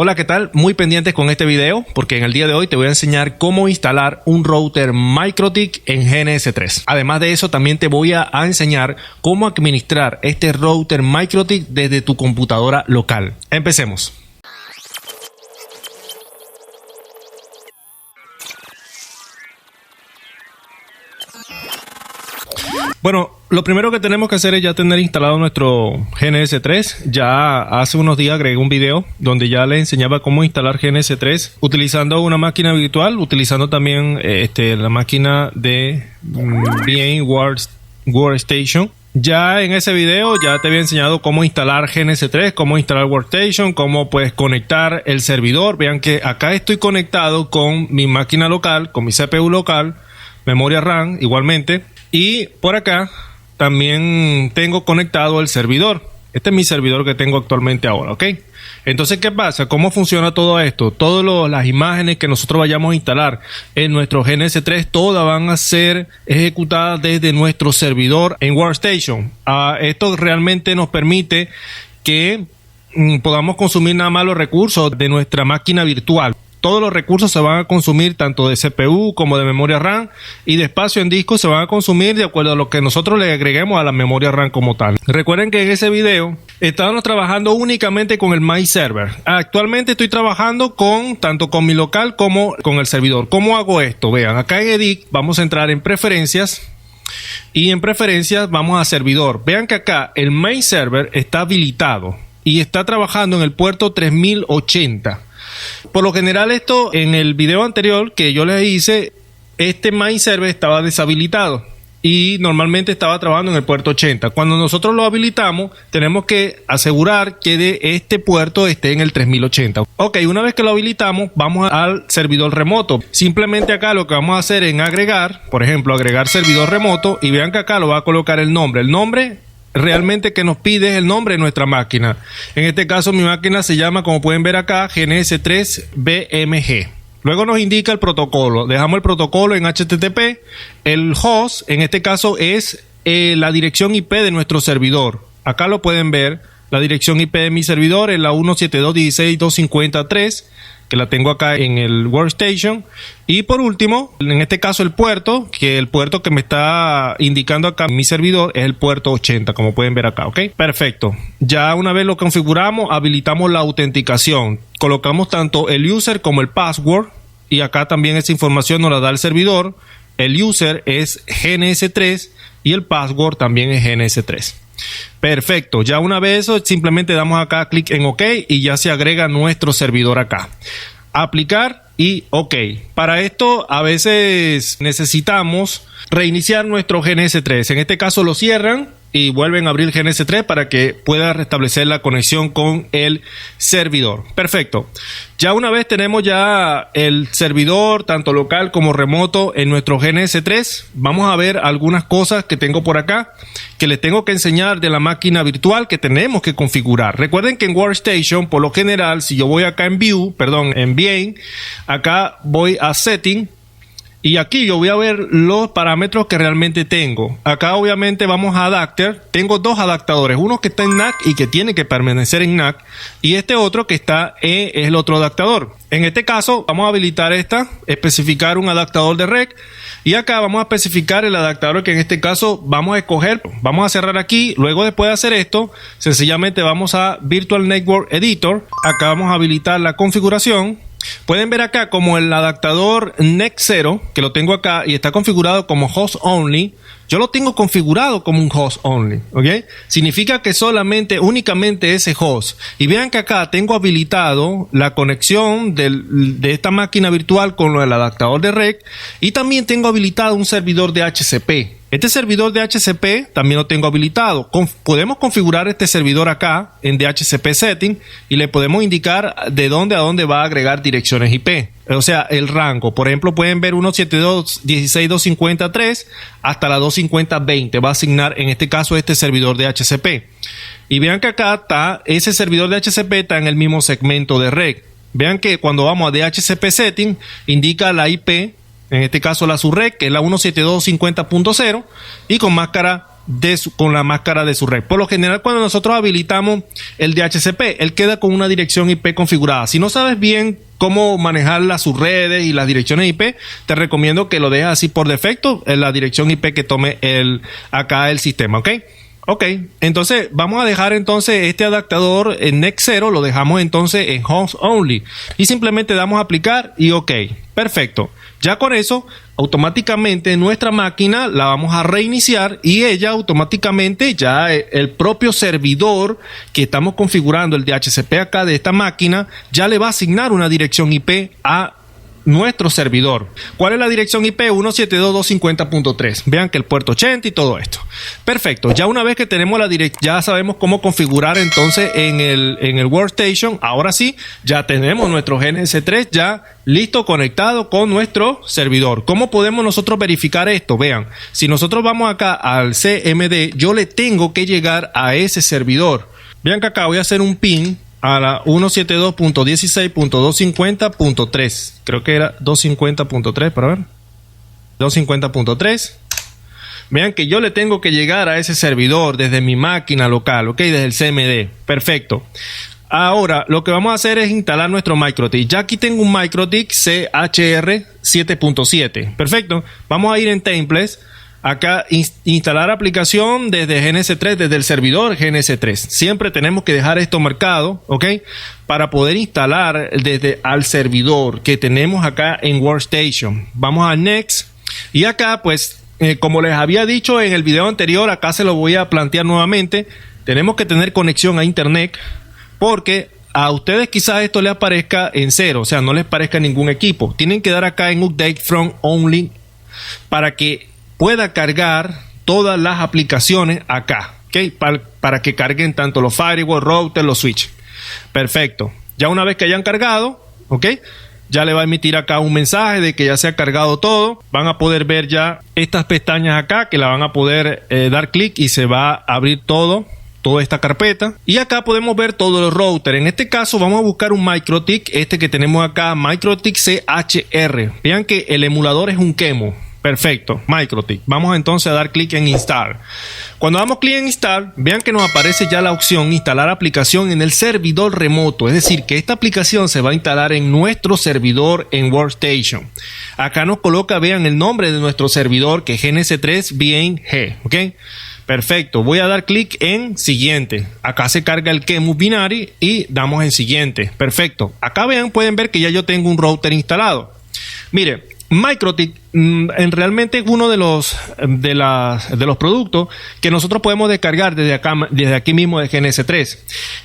Hola, ¿qué tal? Muy pendientes con este video porque en el día de hoy te voy a enseñar cómo instalar un router MikroTik en GNS3. Además de eso, también te voy a enseñar cómo administrar este router MikroTik desde tu computadora local. Empecemos. Bueno, lo primero que tenemos que hacer es ya tener instalado nuestro GNS3. Ya hace unos días agregué un video donde ya les enseñaba cómo instalar GNS3 utilizando una máquina virtual, utilizando también la máquina de VN Workstation. Ya en ese video ya te había enseñado cómo instalar GNS3, cómo instalar Workstation, cómo pues conectar el servidor. Vean que acá estoy conectado con mi máquina local, con mi CPU local, memoria RAM igualmente. Y por acá también tengo conectado el servidor. Este es mi servidor que tengo actualmente ahora, ¿ok? Entonces, ¿qué pasa? ¿Cómo funciona todo esto? Todas las imágenes que nosotros vayamos a instalar en nuestro GNS3, todas van a ser ejecutadas desde nuestro servidor en Workstation. Esto realmente nos permite que podamos consumir nada más los recursos de nuestra máquina virtual. Todos los recursos se van a consumir tanto de CPU como de memoria RAM, y de espacio en disco se van a consumir de acuerdo a lo que nosotros le agreguemos a la memoria RAM como tal. Recuerden que en ese video estábamos trabajando únicamente con el My Server. Actualmente estoy trabajando tanto con mi local como con el servidor. ¿Cómo hago esto? Vean, acá en Edit vamos a entrar en preferencias y en preferencias vamos a servidor. Vean que acá el My Server está habilitado y está trabajando en el puerto 3080. Por lo general, esto en el video anterior que yo les hice, este My Server estaba deshabilitado y normalmente estaba trabajando en el puerto 80. Cuando nosotros lo habilitamos, tenemos que asegurar que de este puerto esté en el 3080. Ok, una vez que lo habilitamos, vamos al servidor remoto. Simplemente acá lo que vamos a hacer es agregar, por ejemplo, agregar servidor remoto, y vean que acá lo va a colocar el nombre. El nombre realmente que nos pide es el nombre de nuestra máquina. En este caso mi máquina se llama, como pueden ver acá, GNS3BMG. Luego nos indica el protocolo. Dejamos el protocolo en HTTP. El host, en este caso, es la dirección IP de nuestro servidor. Acá lo pueden ver. La dirección IP de mi servidor es la 172.16.253, que la tengo acá en el Workstation. Y por último, en este caso el puerto que me está indicando acá mi servidor es el puerto 80, como pueden ver acá, ¿ok? Perfecto. Ya una vez lo configuramos, habilitamos la autenticación. Colocamos tanto el user como el password, y acá también esa información nos la da el servidor. El user es GNS3 y el password también es GNS3. Perfecto, ya una vez eso, simplemente damos acá clic en OK y ya se agrega nuestro servidor acá. Aplicar y OK. Para esto a veces necesitamos reiniciar nuestro GNS3. En este caso lo cierran y vuelven a abrir GNS3 para que pueda restablecer la conexión con el servidor. Perfecto. Ya una vez tenemos ya el servidor, tanto local como remoto, en nuestro GNS3, vamos a ver algunas cosas que tengo por acá que les tengo que enseñar de la máquina virtual que tenemos que configurar. Recuerden que en Workstation, por lo general, si yo voy acá en VN, acá voy a Setting, y aquí yo voy a ver los parámetros que realmente tengo. Acá obviamente vamos a Adapter. Tengo dos adaptadores. Uno que está en NAC y que tiene que permanecer en NAC. Y este otro que está es el otro adaptador. En este caso vamos a habilitar especificar un adaptador de REC. Y acá vamos a especificar el adaptador que en este caso vamos a escoger. Vamos a cerrar aquí. Luego, después de hacer esto, sencillamente vamos a Virtual Network Editor. Acá vamos a habilitar la configuración. Pueden ver acá como el adaptador NEC 0, que lo tengo acá y está configurado como host only. Yo lo tengo configurado como un host only, ¿ok? Significa que únicamente ese host. Y vean que acá tengo habilitado la conexión de esta máquina virtual con el adaptador de REC, y también tengo habilitado un servidor de HCP. Este servidor de HCP también lo tengo habilitado. Podemos configurar este servidor acá en DHCP Setting y le podemos indicar de dónde a dónde va a agregar direcciones IP. O sea, el rango. Por ejemplo, pueden ver 172.16.253 hasta la 250.20. Va a asignar en este caso este servidor de HCP. Y vean que acá está, ese servidor de HCP está en el mismo segmento de REC. Vean que cuando vamos a DHCP Setting indica la IP. En este caso la SURREC, que es la 172.50.0, y con máscara con la máscara de su red. Por lo general, cuando nosotros habilitamos el DHCP, él queda con una dirección IP configurada. Si no sabes bien cómo manejar las subredes y las direcciones IP, te recomiendo que lo dejes así por defecto en la dirección IP que tome acá el sistema, ¿ok? Ok, entonces vamos a dejar entonces este adaptador en Next 0, lo dejamos entonces en Host Only y simplemente damos a aplicar y ok, perfecto. Ya con eso, automáticamente nuestra máquina la vamos a reiniciar y ella automáticamente, ya el propio servidor que estamos configurando, el DHCP acá de esta máquina, ya le va a asignar una dirección IP a nuestro servidor. ¿Cuál es la dirección IP? 172.250.3. Vean que el puerto 80 y todo esto. Perfecto. Ya una vez que tenemos ya sabemos cómo configurar entonces en el Workstation. Ahora sí, ya tenemos nuestro GNS3 ya listo, conectado con nuestro servidor. ¿Cómo podemos nosotros verificar esto? Vean, si nosotros vamos acá al CMD, yo le tengo que llegar a ese servidor. Vean que acá voy a hacer un pin a la 172.16.250.3. Creo que era 250.3, para ver. 250.3. Vean que yo le tengo que llegar a ese servidor desde mi máquina local, ok, desde el CMD. Perfecto. Ahora, lo que vamos a hacer es instalar nuestro MikroTik. Ya aquí tengo un MikroTik CHR 7.7. Perfecto. Vamos a ir en Templates. Acá instalar aplicación desde GNS3, desde el servidor GNS3. Siempre tenemos que dejar esto marcado, ¿ok? Para poder instalar desde al servidor que tenemos acá en Workstation. Vamos a Next. Y acá, pues, como les había dicho en el video anterior, acá se lo voy a plantear nuevamente. Tenemos que tener conexión a internet porque a ustedes quizás esto les aparezca en 0, o sea, no les parezca ningún equipo. Tienen que dar acá en Update From Only para que pueda cargar todas las aplicaciones acá, ¿ok? Para que carguen tanto los firewall, routers, los switches. Perfecto. Ya una vez que hayan cargado, ¿ok? Ya le va a emitir acá un mensaje de que ya se ha cargado todo. Van a poder ver ya estas pestañas acá que la van a poder dar clic y se va a abrir toda esta carpeta. Y acá podemos ver todos los routers. En este caso vamos a buscar un MikroTik, este que tenemos acá, MikroTik CHR. Vean que el emulador es un Qemu. Perfecto, MikroTik. Vamos entonces a dar clic en Install. Cuando damos clic en Install, vean que nos aparece ya la opción Instalar aplicación en el servidor remoto. Es decir, que esta aplicación se va a instalar en nuestro servidor en Workstation. Acá nos coloca, vean, el nombre de nuestro servidor, que es GNS3 VNG. ¿Ok? Perfecto. Voy a dar clic en Siguiente. Acá se carga el Qemu Binary y damos en Siguiente. Perfecto. Acá vean, pueden ver que ya yo tengo un router instalado. Mire, MikroTik realmente es uno de los productos que nosotros podemos descargar desde aquí mismo de GNS3.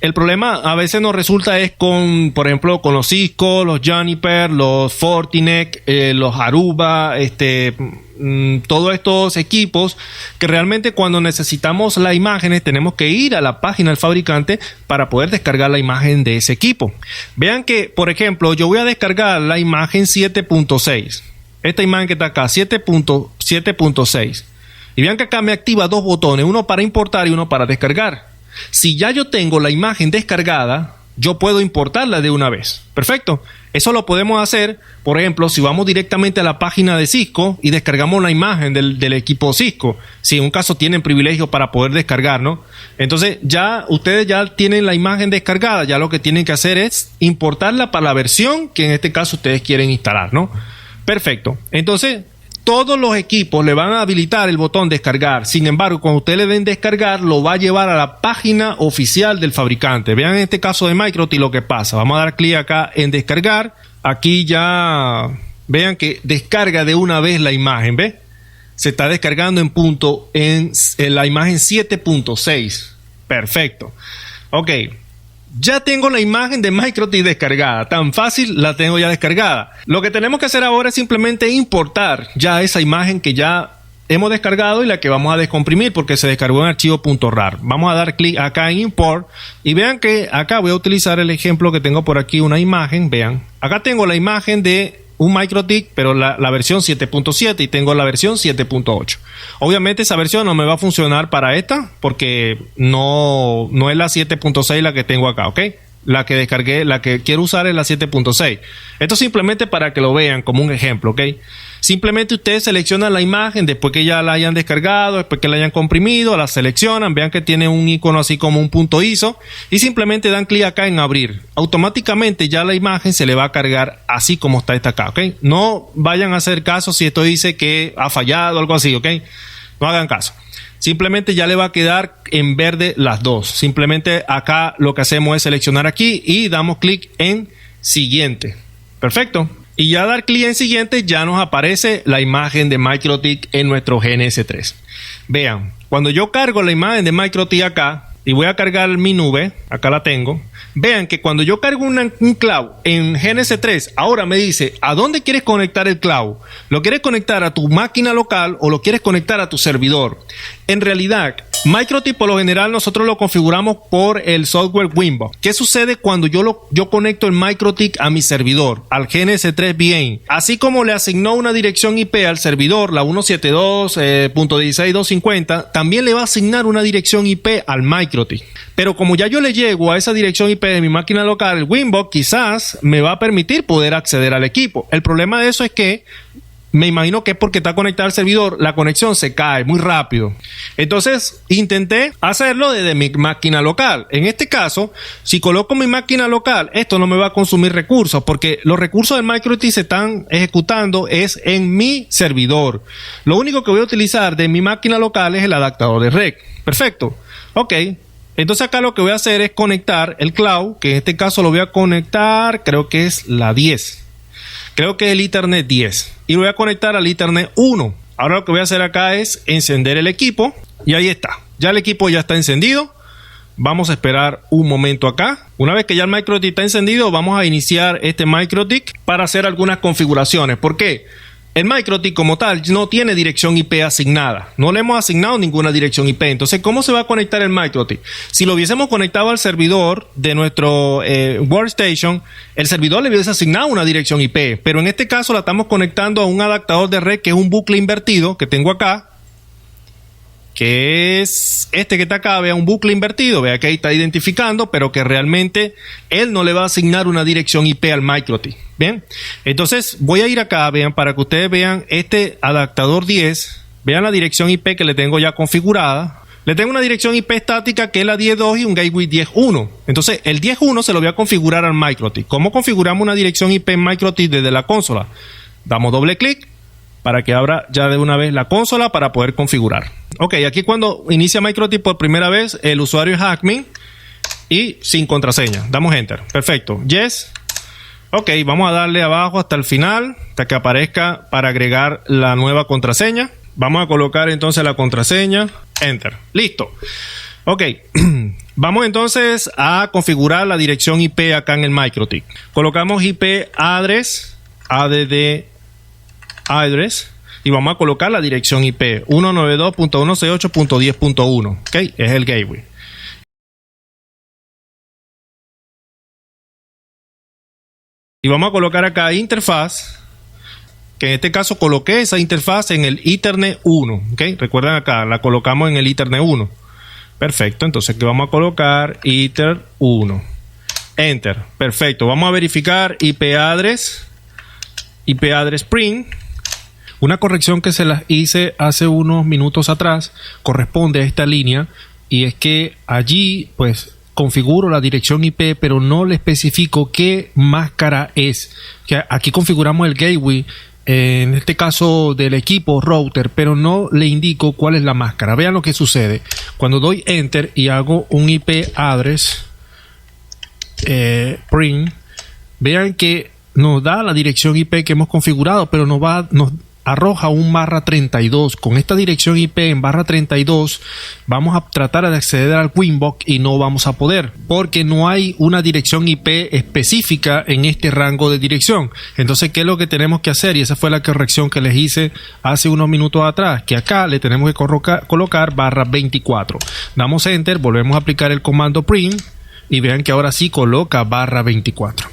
El problema a veces nos resulta es por ejemplo, con los Cisco, los Juniper, los Fortinet, los Aruba, todos estos equipos que realmente cuando necesitamos las imágenes tenemos que ir a la página del fabricante para poder descargar la imagen de ese equipo. Vean que, por ejemplo, yo voy a descargar la imagen 7.6. Esta imagen que está acá, 7.6. Y vean que acá me activa dos botones, uno para importar y uno para descargar. Si ya yo tengo la imagen descargada, yo puedo importarla de una vez. Perfecto. Eso lo podemos hacer, por ejemplo, si vamos directamente a la página de Cisco y descargamos la imagen del equipo Cisco. Si en un caso tienen privilegio para poder descargar, ¿no? Entonces ya ustedes ya tienen la imagen descargada. Ya lo que tienen que hacer es importarla para la versión que en este caso ustedes quieren instalar, ¿no? Perfecto. Entonces, todos los equipos le van a habilitar el botón descargar. Sin embargo, cuando ustedes le den descargar, lo va a llevar a la página oficial del fabricante. Vean en este caso de MikroTik lo que pasa. Vamos a dar clic acá en descargar. Aquí ya vean que descarga de una vez la imagen. ¿Ve? Se está descargando en la imagen 7.6. Perfecto. Ok. Ya tengo la imagen de MikroTik descargada. Tan fácil, la tengo ya descargada. Lo que tenemos que hacer ahora es simplemente importar ya esa imagen que ya hemos descargado y la que vamos a descomprimir porque se descargó en archivo .rar. Vamos a dar clic acá en Import y vean que acá voy a utilizar el ejemplo que tengo por aquí, una imagen. Vean, acá tengo la imagen de un MikroTik, pero la versión 7.7 y tengo la versión 7.8. Obviamente esa versión no me va a funcionar para esta porque no es la 7.6 la que tengo acá, ¿ok? La que descargué, la que quiero usar es la 7.6. Esto simplemente para que lo vean como un ejemplo, ¿ok? Simplemente ustedes seleccionan la imagen después que ya la hayan descargado, después que la hayan comprimido, la seleccionan, vean que tiene un icono así como un punto ISO y simplemente dan clic acá en abrir. Automáticamente ya la imagen se le va a cargar así como está esta acá, ¿ok? No vayan a hacer caso si esto dice que ha fallado o algo así, ¿ok? No hagan caso. Simplemente ya le va a quedar en verde las dos. Simplemente acá lo que hacemos es seleccionar aquí y damos clic en siguiente. Perfecto. Y ya dar clic en siguiente ya nos aparece la imagen de MikroTik en nuestro GNS3. Vean, cuando yo cargo la imagen de MikroTik acá y voy a cargar mi nube, acá la tengo. Vean que cuando yo cargo un cloud en GNS3, ahora me dice, ¿a dónde quieres conectar el cloud? ¿Lo quieres conectar a tu máquina local o lo quieres conectar a tu servidor? En realidad, MikroTik por lo general nosotros lo configuramos por el software Winbox. ¿Qué sucede cuando yo conecto el MikroTik a mi servidor, al GNS3 VM? Así como le asignó una dirección IP al servidor, la 172.16.250, también le va a asignar una dirección IP al MikroTik. Pero como ya yo le llego a esa dirección IP de mi máquina local, el Winbox quizás me va a permitir poder acceder al equipo. El problema de eso es que me imagino que es porque está conectado al servidor, la conexión se cae muy rápido. Entonces intenté hacerlo desde mi máquina local. En este caso, si coloco mi máquina local, esto no me va a consumir recursos porque los recursos del MikroTik se están ejecutando es en mi servidor. Lo único que voy a utilizar de mi máquina local es el adaptador de red. Perfecto. Ok. Entonces acá lo que voy a hacer es conectar el cloud, que en este caso lo voy a conectar, creo que es la 10. Creo que es el Ethernet 10. Y lo voy a conectar al Ethernet 1. Ahora lo que voy a hacer acá es encender el equipo. Y ahí está. Ya el equipo ya está encendido. Vamos a esperar un momento acá. Una vez que ya el MikroTik está encendido, vamos a iniciar este MikroTik para hacer algunas configuraciones. ¿Por qué? El MikroTik como tal no tiene dirección IP asignada. No le hemos asignado ninguna dirección IP. Entonces, ¿cómo se va a conectar el MikroTik? Si lo hubiésemos conectado al servidor de nuestro workstation, el servidor le hubiese asignado una dirección IP. Pero en este caso la estamos conectando a un adaptador de red que es un bucle invertido que tengo acá. Que es este que está acá, vea un bucle invertido, vea que ahí está identificando, pero que realmente él no le va a asignar una dirección IP al MikroTik. Bien, entonces voy a ir acá, vean, para que ustedes vean este adaptador 10, vean la dirección IP que le tengo ya configurada. Le tengo una dirección IP estática que es la 10.2 y un gateway 10.1. Entonces el 10.1 se lo voy a configurar al MikroTik. ¿Cómo configuramos una dirección IP en MikroTik desde la consola? Damos doble clic para que abra ya de una vez la consola para poder configurar. Ok, aquí cuando inicia MikroTik por primera vez, el usuario es admin y sin contraseña. Damos enter. Perfecto. Yes. Ok, vamos a darle abajo hasta el final, hasta que aparezca para agregar la nueva contraseña. Vamos a colocar entonces la contraseña. Enter. Listo. Ok. Vamos entonces a configurar la dirección IP acá en el MikroTik. Colocamos IP address, add address, y vamos a colocar la dirección IP 192.168.10.1. ok, es el gateway. Y vamos a colocar acá interfaz, que en este caso coloqué esa interfaz en el Ethernet 1. ok, recuerden acá, la colocamos en el Ethernet 1. Perfecto, entonces aquí vamos a colocar Ether 1. Enter. Perfecto, vamos a verificar IP address print. Una corrección que se las hice hace unos minutos atrás corresponde a esta línea, y es que allí pues configuro la dirección IP pero no le especifico qué máscara es. Que aquí configuramos el gateway, en este caso del equipo router, pero no le indico cuál es la máscara. Vean lo que sucede cuando doy enter y hago un IP address print. Vean que nos da la dirección IP que hemos configurado, pero nos arroja un /32. Con esta dirección IP en /32 vamos a tratar de acceder al Winbox y no vamos a poder, porque no hay una dirección IP específica en este rango de dirección. Entonces, ¿qué es lo que tenemos que hacer? Y esa fue la corrección que les hice hace unos minutos atrás, que acá le tenemos que colocar /24. Damos enter, volvemos a aplicar el comando print y vean que ahora sí coloca /24.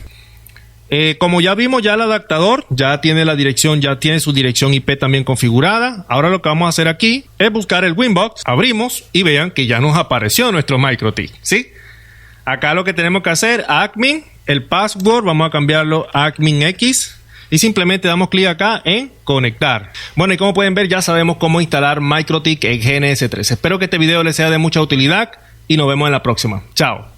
Como ya vimos, ya el adaptador ya tiene la dirección, ya tiene su dirección IP también configurada. Ahora lo que vamos a hacer aquí es buscar el Winbox, abrimos y vean que ya nos apareció nuestro MikroTik, ¿sí? Acá lo que tenemos que hacer, admin, el password, vamos a cambiarlo a admin X. Y simplemente damos clic acá en conectar. Bueno, y como pueden ver, ya sabemos cómo instalar MikroTik en GNS3. Espero que este video les sea de mucha utilidad y nos vemos en la próxima. Chao.